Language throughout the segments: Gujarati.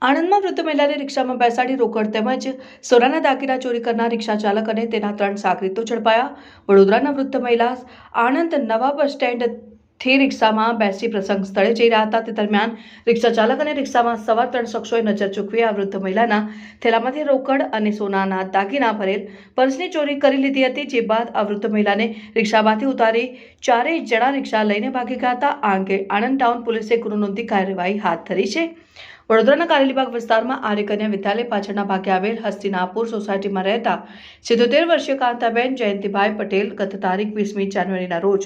આણંદમાં વૃદ્ધ મહિલાને રિક્ષામાં બેસાડી રોકડ તેમજ સોનાના દાગીના ચોરી કરનાર રિક્ષા ચાલક અને તેના 3 સાગરીતો ઝડપાયા. વડોદરાના વૃદ્ધ મહિલા આણંદ નવા બસ સ્ટેન્ડથી રિક્ષામાં બેસી પ્રસંગ સ્થળે જઈ રહ્યા હતા. તે દરમિયાન રિક્ષા ચાલક અને રિક્ષામાં સવાર 3 શખ્સોએ નજર ચૂકવી આ વૃદ્ધ મહિલાના થેલામાંથી રોકડ અને સોનાના દાગીના ભરેલ પર્સની ચોરી કરી લીધી હતી. જે બાદ આ વૃદ્ધ મહિલાને રિક્ષામાંથી ઉતારી ચારેય જણા રિક્ષા લઈને ભાગી ગયા હતા. આ અંગે આણંદ ટાઉન પોલીસે ગુનો નોંધી કાર્યવાહી હાથ ધરી છે. વડોદરાના કારેલીબાગ વિસ્તારમાં આર્ય કન્યા વિદ્યાલય પાછળના ભાગે આવેલ હસ્તિનાપુર સોસાયટીમાં રહેતા 77 વર્ષીય કાંતાબેન જયંતિભાઈ પટેલ ગત તારીખ 20મી જાન્યુઆરીના રોજ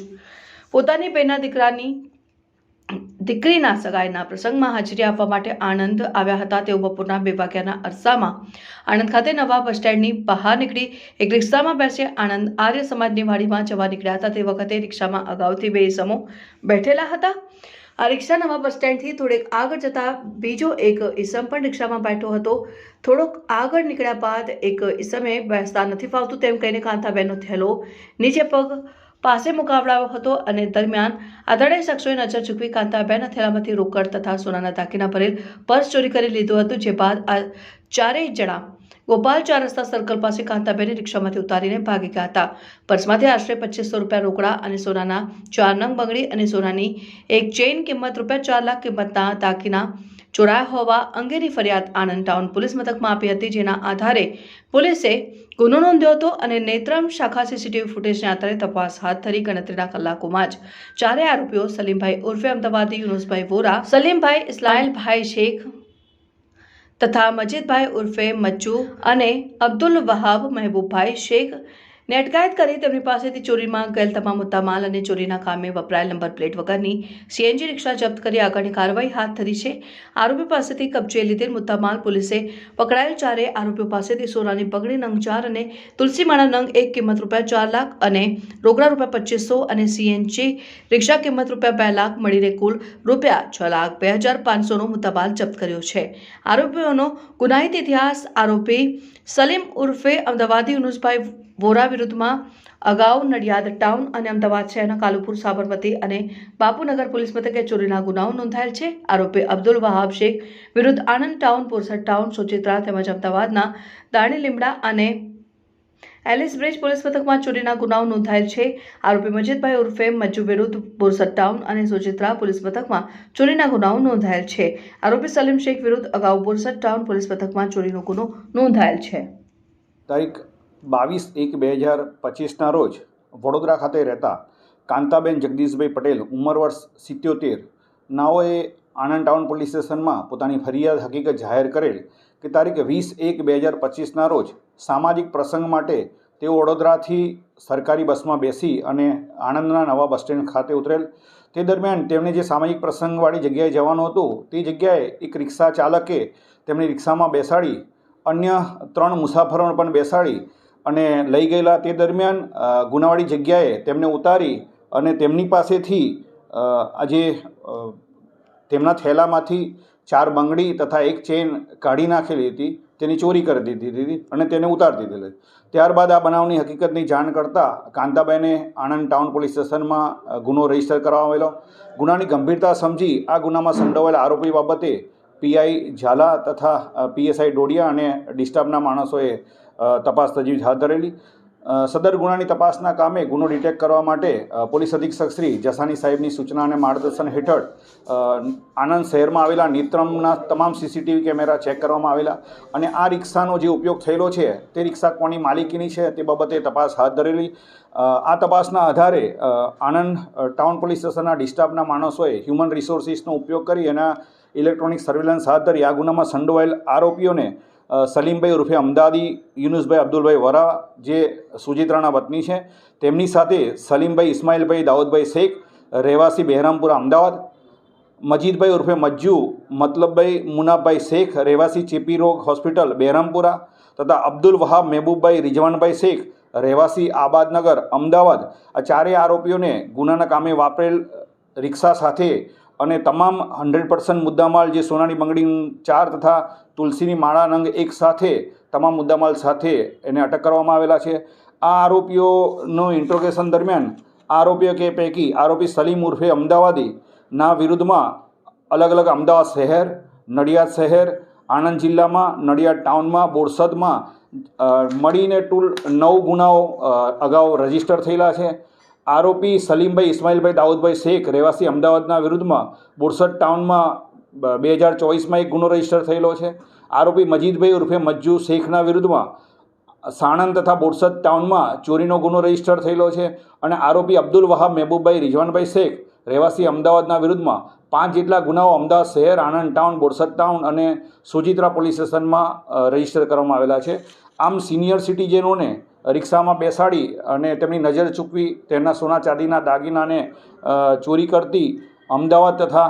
પોતાની બેનના દીકરીના સગાઈના પ્રસંગમાં હાજરી આપવા માટે આણંદ આવ્યા હતા. તેઓ બપોરના 2 વાગ્યાના અરસામાં આણંદ ખાતે નવા બસ સ્ટેન્ડની બહાર નીકળી એક રિક્ષામાં બેસી આણંદ આર્ય સમાજની વાડીમાં જવા નીકળ્યા હતા. તે વખતે રિક્ષામાં અગાઉથી 2 ઇસમો બેઠેલા હતા. આ રિક્ષા નવા બસ સ્ટેન્ડથી થોડેક આગળ જતા બીજો એક ઇસમ પણ રિક્ષામાં બેઠો હતો. થોડોક આગળ નીકળ્યા બાદ એક ઇસમે બેસતા નથી ફાવતું તેમ કહીને કાંતાબેનનો થેલો નીચે પગ પાસે મુકાવડાવ્યો હતો અને દરમિયાન આ ત્રણેય શખ્સોએ નજર ચૂકવી કાંતાબેનના થેલામાંથી રોકડ તથા સોનાના દાગીના ભરેલ પર્સ ચોરી કરી લીધું હતું. જે બાદ આ ચારેય જણા ગોપાલ 4 રસ્તા સર્કલ પાસે કાંતાબેનને રિક્ષામાંથી ઉતારીને ભાગી ગયા હતા. પર્સમાંથી આશરે 2500 રૂપિયા રોકડા અને સોનાના 4 નંગ બંગડી અને સોનાની એક ચેઇન કિંમત ₹4 લાખ કિંમતના દાગીના ચોરાયા હોવા અંગેની ફરિયાદ આણંદ ટાઉન પોલીસ મથકમાં આપી હતી. જેના આધારે પોલીસે ગુનો નોંધ્યો હતો અને નેત્રમ શાખા સીસીટીવી ફૂટેજના આધારે તપાસ હાથ ધરી ગણતરીના કલાકોમાં જ ચારેય આરોપીઓ સલીમભાઈ ઉર્ફે અમદાવાદી, યુનુસભાઈ વોરા, સલીમભાઈ ઇસ્માઇલભાઈ શેખ તથા મજીદભાઈ ઉર્ફે મચ્ચુ અને અબ્દુલ વહાબ મહેબૂબભાઈ શેખ ને અટકાયત કરી તેમની પાસેથી ચોરીમાં ગયેલ તમામ મુદ્દામાલ અને ચોરીના કામે વપરાયેલ નંબર પ્લેટ વગરની સીએનજી રિક્ષા જપ્ત કરી આગળની કાર્યવાહી હાથ ધરી છે. આરોપી પાસેથી કબજે લીધેલ મુદ્દામાલ પોલીસે પકડાયેલ ચારેય આરોપીઓ પાસેથી સોનાની બંગડી નંગ 4 અને તુલસી માળા નંગ 1 કિંમત ₹4 લાખ અને રોકડા ₹2500 અને સીએનજી રિક્ષા કિંમત ₹2 લાખ મળીને કુલ ₹6,02,500નો મુદ્દામાલ જપ્ત કર્યો છે. આરોપીઓનો ગુનાહિત ઇતિહાસ: આરોપી સલીમ ઉર્ફે અમદાવાદી યુનુસભાઈ વોરા વિરુદ્ધમાં અગાઉ નડિયાદ ટાઉન અને અમદાવાદ શહેરના કાલુપુર, સાબરમતી અને બાપુનગર પોલીસ મથકે ચોરીના ગુનાઓ નોંધાયેલ છે. આરોપી અબ્દુલ વહાબ શેખ વિરુદ્ધ આણંદ ટાઉન, બોરસદ ટાઉન, સોજિત્રા તેમજ અમદાવાદના દાણી લીમડા અને એલિસ બ્રિજ પોલીસ મથકમાં ચોરીના ગુનાઓ નોંધાયેલ છે. આરોપી મજીદભાઈ ઉર્ફે મજ્જુ વિરુદ્ધ બોરસદ ટાઉન અને સોજિત્રા પોલીસ મથકમાં ચોરીના ગુનાઓ નોંધાયેલ છે. આરોપી સલીમ શેખ વિરુદ્ધ અગાઉ બોરસદ ટાઉન પોલીસ મથકમાં ચોરીનો ગુનો નોંધાયેલ છે. તારીખ 22/1/2025ના રોજ વડોદરા ખાતે રહેતા કાંતાબેન જગદીશભાઈ પટેલ, ઉંમર વર્ષ 77, નાઓએ આણંદ ટાઉન પોલીસ સ્ટેશનમાં પોતાની ફરિયાદ હકીકત જાહેર કરેલ કે તારીખ 20/1/2025ના રોજ સામાજિક પ્રસંગ માટે તેઓ વડોદરાથી સરકારી બસમાં બેસી અને આણંદના નવા બસ સ્ટેન્ડ ખાતે ઉતરેલ. તે દરમિયાન તેમને જે સામાજિક પ્રસંગવાળી જગ્યાએ જવાનું હતું તે જગ્યાએ એક રિક્ષા ચાલકે તેમની રિક્ષામાં બેસાડી અન્ય 3 મુસાફરોને પણ બેસાડી અને લઈ ગયેલા. તે દરમિયાન ગુનાવાળી જગ્યાએ તેમને ઉતારી અને તેમની પાસેથી આજે તેમના થેલામાંથી 4 બંગડી તથા એક ચેન કાઢી નાખેલી હતી, તેની ચોરી કરી દીધી હતી અને તેને ઉતારી દીધેલી. ત્યારબાદ આ બનાવની હકીકતની જાણ કરતાં કાંતાબેને આણંદ ટાઉન પોલીસ સ્ટેશનમાં ગુનો રજીસ્ટર કરવામાં આવેલો. ગુનાની ગંભીરતા સમજી આ ગુનામાં સંડોવાયેલા આરોપી બાબતે પીઆઈ ઝાલા તથા પીએસઆઈ ડોડિયા અને ડિસ્ટાફના માણસોએ તપાસ તજવીજ હાથ ધરેલી. સદર ગુનાની તપાસના કામે ગુનો ડિટેક્ટ કરવા માટે પોલીસ અધિક્ષક શ્રી જસાની સાહેબની સૂચના અને માર્ગદર્શન હેઠળ આણંદ શહેરમાં આવેલા નેત્રમના તમામ સીસીટીવી કેમેરા ચેક કરવામાં આવેલા અને આ રિક્ષાનો જે ઉપયોગ થયેલો છે તે રિક્ષા કોની માલિકીની છે તે બાબતે તપાસ હાથ ધરેલી. આ તપાસના આધારે આણંદ ટાઉન પોલીસ સ્ટેશનના ડિસ્ટાફના માણસોએ હ્યુમન રિસોર્સિસનો ઉપયોગ કરી એના ઇલેક્ટ્રોનિક સર્વેલન્સ હાથ ધરી આ ગુનામાં સંડોવાયેલ આરોપીઓને સલીમભાઈ ઉર્ફે અમદાવાદી, યુનુસભાઈ અબ્દુલભાઈ વોરા જે સુજિત્રાના વતની છે, તેમની સાથે સલીમભાઈ ઇસ્માઇલભાઈ દાઉદભાઈ શેખ રહેવાસી બહેરામપુરા અમદાવાદ, મજીદભાઈ ઉર્ફે મજ્જુ મતલબભાઈ મુનાભાઈ શેખ રહેવાસી ચેપી રોગ હોસ્પિટલ બહેરામપુરા તથા અબ્દુલ વહાબ મહેબૂબભાઈ રિઝવાનભાઈ શેખ રહેવાસી આબાદનગર અમદાવાદ, આ ચારેય આરોપીઓને ગુનાના કામે વાપરેલ રિક્ષા સાથે અને તમામ 100% મુદ્દામાલ જે સોનાની બંગડી 4 તથા તુલસીની માળા નંગ 1 સાથે તમામ મુદ્દામાલ સાથે એને અટક કરવામાં આવેલા છે. આ આરોપીઓનો ઇન્ટ્રોગેશન દરમિયાન આરોપીઓ કે પૈકી આરોપી સલીમ ઉર્ફે અમદાવાદીના વિરુદ્ધમાં અલગ અલગ અમદાવાદ શહેર, નડિયાદ શહેર, આણંદ જિલ્લામાં નડિયાદ ટાઉનમાં બોરસદમાં મળીને કુલ 9 ગુનાઓ અગાઉ રજીસ્ટર થયેલા છે. આરોપી સલીમભાઈ ઇસ્માઇલભાઈ દાઉદભાઈ શેખ રહેવાસી અમદાવાદના વિરુદ્ધમાં બોરસદ ટાઉનમાં 2024માં એક ગુનો રજીસ્ટર થયેલો છે. આરોપી મજીદભાઈ ઉર્ફે મજ્જુ શેખના વિરુદ્ધમાં સાણંદ તથા બોરસદ ટાઉનમાં ચોરીનો ગુનો રજીસ્ટર થયેલો છે. અને આરોપી અબ્દુલ વહાબ મહેબૂબભાઈ રિઝવાનભાઈ શેખ રહેવાસી અમદાવાદના વિરુદ્ધમાં 5 જેટલા ગુનાઓ અમદાવાદ શહેર, આણંદ ટાઉન, બોરસદ ટાઉન અને સોજિત્રા પોલીસ સ્ટેશનમાં રજીસ્ટર કરવામાં આવેલા છે. આમ સિનિયર સિટીઝનોને રિક્ષામાં બેસાડી અને તેમની નજર ચૂકવી તેમના સોના ચાંદીના દાગીનાને ચોરી કરતી અમદાવાદ તથા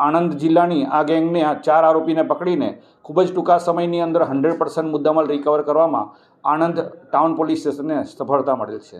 આણંદ જિલ્લાની આ ગેંગને આ 4 આરોપીને પકડીને ખૂબ જ ટૂંકા સમયની અંદર 100% મુદ્દામાલ રિકવર કરવામાં આણંદ ટાઉન પોલીસ સ્ટેશનને સફળતા મળેલ છે.